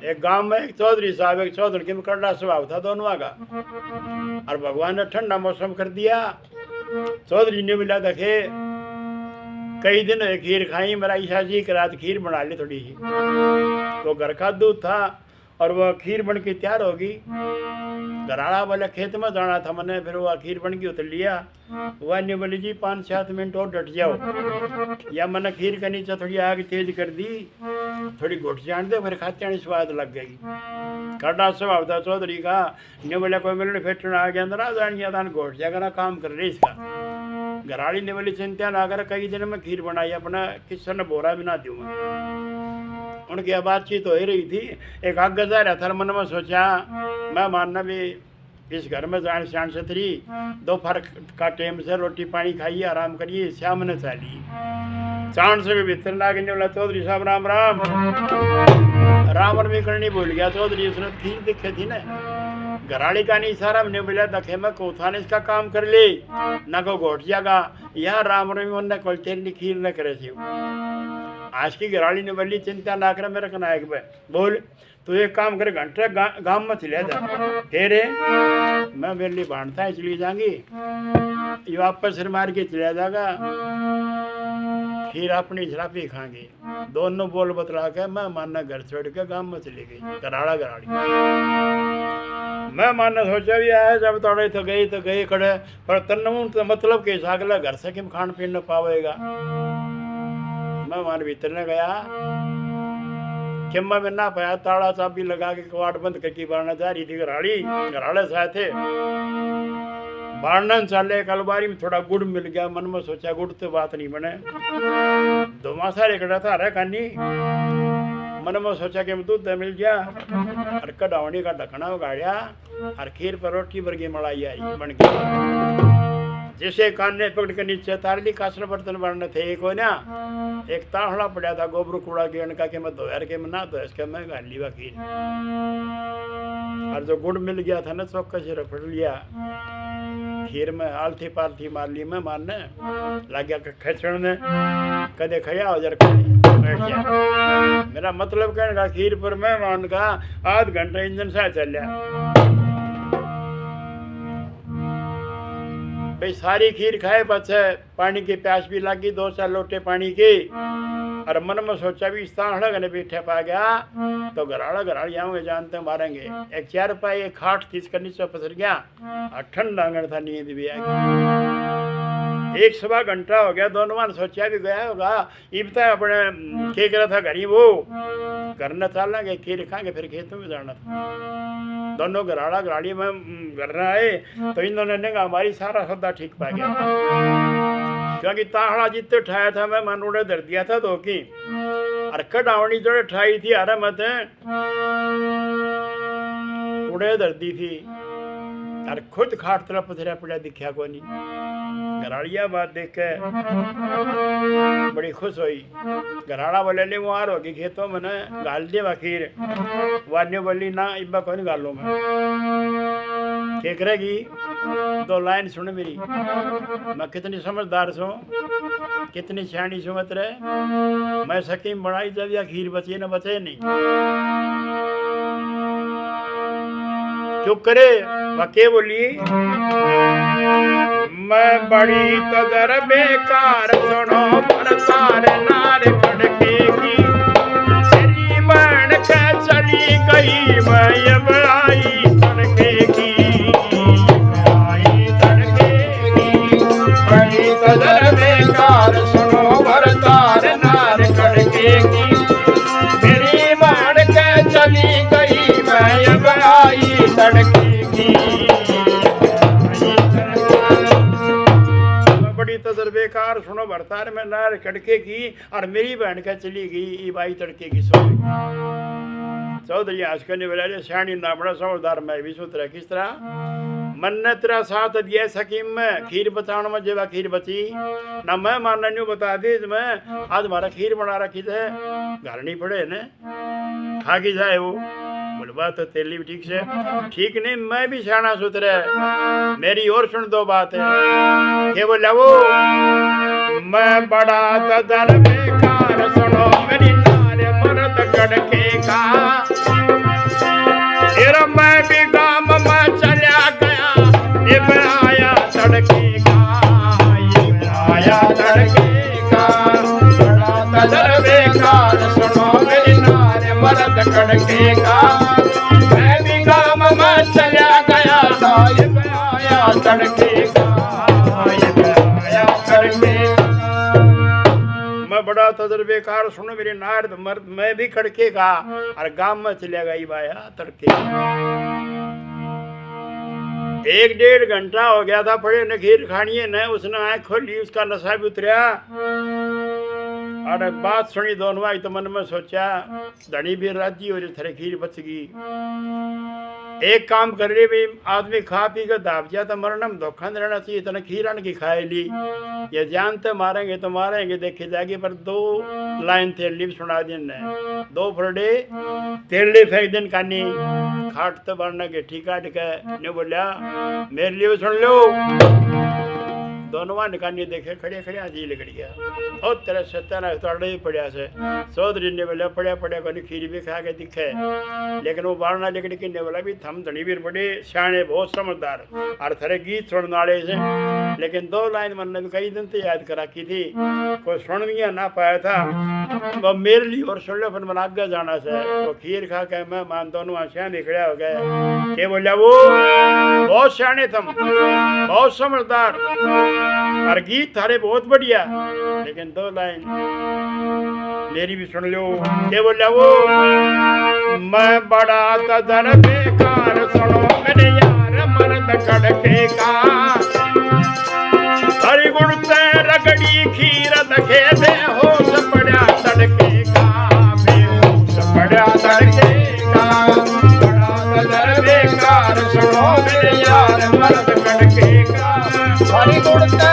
एक गांव में एक चौधरी साहब, एक चौधरी में कड़ा स्वभाव था दोनों का। और भगवान ने ठंडा मौसम कर दिया। चौधरी ने मिला देखे कई दिन खीर खाई, मेरा ईशा जी की रात खीर बना ली थोड़ी सी। तो घर का दूध था और वह खीर बन के तैयार होगी। घराड़ा वाले खेत में जाना था मैंने, फिर वह खीर बन के उतर लिया। वह ने बोली जी 5-7 मिनट और डट जाओ, या मैंने खीर के नीचे थोड़ी आग तेज कर दी, थोड़ी घुट जान दे, फिर खाते आने स्वाद लग गई। कड़ा स्वभाव था चौधरी का। ने बोला कोई मिलने फेटना आ गया अंदर आ जानिया था, घोट जाएगा ना काम कर रही इसका। घराड़ी ने बोली चिंता ना कर, कई दिन में खीर बनाई अपना, किसी ने बोरा भी ना दूँ मैं। उनकी बातचीत हो ही रही थी। एक आगे जा रहा था, मन में सोचा मैं मानना भी इस घर में जान शान छतरी, दोपहर का टाइम से रोटी पानी खाइए, आराम करिए, शाम ने चलिए। चांद से भी भीतर लागे बोला चौधरी साहब राम राम। राम भी करनी भूल गया चौधरी, उसने खीर दिखे थी ना। घराड़ी का नहीं सारा मैंने बोला दखे में कोथा ने इसका काम कर ले ना को घोट जाएगा, यहाँ राम ने कोल तेरी खीर न करे थी। आज की घराड़ी ने बोली चिंता ना करे मेरे कना एक बोल, तू एक काम करे घंटे गांव में चले जा, फिर मैं मेरे लिए बांधता है चली जाऊंगी, ये वापस सिर मार के चला जाएगा, फिर अपनी शराबी खाएंगे। दोनों बोल बतला के मैं मानना घर छोड़ के गांव में चली गई। घराड़ा घराड़ी मैं मानना सोचा भी आया जब तोड़े तो गई कड़े, पर तन्नू तो मतलब के सागला घर से किम खान पीन न पावेगा। मैं मान भीतर ने गया, किम्मा में ना पाया, ताला चाबी लगा के कवाट बंद करके बारना जा रही थी घराड़ी। घराड़े से थे बारना चाले, कलबारी में थोड़ा गुड़ मिल गया। मन में सोचा गुड़ तो बात नहीं बने, दोमासा रेकड़ा था अरे कानी। मन में सोचा कि दूध मिल गया और कड़ावनी का ढकना उगाड़िया और खीर पर रोटी बरगी मलाई आई बन गई। जैसे कान ने पकड़ के नीचे तार ली, कासन बर्तन बनने थे एक हो ना, एक ताहड़ा पड़ा था गोबर कूड़ा गेन का, मैं धोयर के मैं ना धो इसके मैं गाल ली खीर। और जो गुड़ मिल गया था ना चौक से रफड़ लिया खीर में, आलथी पालथी मार ली। मैं मारने लग गया खचड़ने, कदे खया हो जर बैठ गया। मेरा मतलब कहने का खीर पर मैं मान का आध घंटा इंजन से चल गया भाई। सारी खीर खाए बचे, पानी की प्यास भी लगी, 2-4 लोटे पानी की। और मन में सोचा भी इस तरह गने बैठे पा गया तो घराड़ी आऊंगे जानते मारेंगे। एक 4 पाई एक खाट खींच कर नीचे पसर गया और ठंडा आंगन था, नींद भी आ गई। 1-1.25 घंटा हो गया, दोनों मान सोचा भी गया होगा इबता अपने क्या करा था घरी, वो घर न चलेंगे खीर खाएंगे फिर खेतों में जाना था। दोनों घराड़ी में घर आए तो इन्होंने कहा हमारी सारा सौदा ठीक पा गया, क्योंकि ताहड़ा जितने उठाया था मैं मन उड़े धर दिया था तो की और कड़ावनी जो उठाई थी अरे मत उड़े धर दी थी और खुद खाट तरफ पथरा पड़ा दिखा को नहीं। घराड़िया बात देख के बड़ी खुश हुई। घराड़ा बोले ले वहां होगी खेतों में न गाल दे खीर, वाने बोली ना इब्बा कौन गालो में क्या करेगी। 2 लाइन सुन मेरी, मैं कितनी समझदार छू, कितनी सियाणी छू मत रहे। मैं सकीम बनाई जब या खीर बचे न बचे नहीं, क्यों करे वके बोली मैं बड़ी कदर बेकार सुनो पर तारे नार खड़केगी, तेरी बहन के चली गई मैं अब आई तड़केगी, बड़ी कदर बेकार सुनो पर तारे नार खड़केगी, तेरी बहन के चली गई मैं अब आई तड़केगी। बेकार सुनो भरतार में नार कड़के की और मेरी बहन का चली गई बाई तड़के की सो। चौधरी आज करने वाले श्याणी ना बड़ा समझदार मैं भी सोच रहा किस तरह मन ने तेरा साथ दिया सकीम में खीर बचाने में जेवा खीर बची ना मैं मानना न्यू बता दी मैं आज हमारा खीर बना रखी थे घर नहीं पड़े ने खा की जाए वो बोलबा तो तेली भी ठीक से ठीक नहीं मैं भी सियाना सुतरे मेरी और सुन दो बात है के बोला वो मैं बड़ा तदर बेकार सुनो मेरी नारे मर्द गड़के का तड़केगा। मैं भी गाँव में चला गया साहिब आया तड़केगा, साहिब आया तड़केगा। मैं बड़ा तजर्बेकार सुनो मेरे नारद मर्द, मैं भी खड़केगा और गाँव में चला गई बाया तड़केगा। 1-1.5 घंटा हो गया था पड़े न खीर खानी न, उसने आँख खोली, उसका नशा भी उतरा और बात सुनी दोनों आई तो मन में सोचा धनी भी राजी हो रही, थरे खीर बच गई। एक काम कर रहे भी आदमी खा पी कर दाब जा तो मरनम धोखा नहीं रहना चाहिए, इतना खीरन की खाए ली, ये जानते मारेंगे तो मारेंगे देखे जाएगी। पर 2 लाइन तेली भी सुना दिन, 2 फरडे तेली फेंक दिन कानी खाट तो बनना के ठीक काट के ने बोलिया मेरे लिए सुन लो। दोनों निकानी देखे खड़े खड़े जी लिकड़ गया और तेरा सत्याना तोड़े ही पड़ा से। चौधरी ने बोला पड़ा पड़ा को खीर भी खा के दिखे, लेकिन वो बारना लिकड़ के ने बोला भी थम धनी भी बड़े सियाने बहुत समझदार और थरे गीत सुनने वाले से। लेकिन 2 लाइन मन ने कई दिन से याद करा की थी, कोई सुन दिया ना पाया था वो मेरे लिए और सुन लो फिर मन आगे जाना से। वो खीर खा के मैं मान दोनों आशियाँ निकड़े हो गए के बोलिया वो बहुत सियाने थम बहुत समझदार और गीत थारे बहुत बढ़िया, लेकिन 2 लाइन मेरी भी सुन लो। क्या बोला वो मैं बड़ा तजर्बेकार सुनो मेरे यार मर्द खड़केगा। हरि गुण से रगड़ी खीर दखे बेहोश पड़ा तड़केगा, बेहोश पड़ा तड़केगा। बड़ा तजर्बेकार सुनो मेरे यार मर्द खड़केगा। हरि गुण से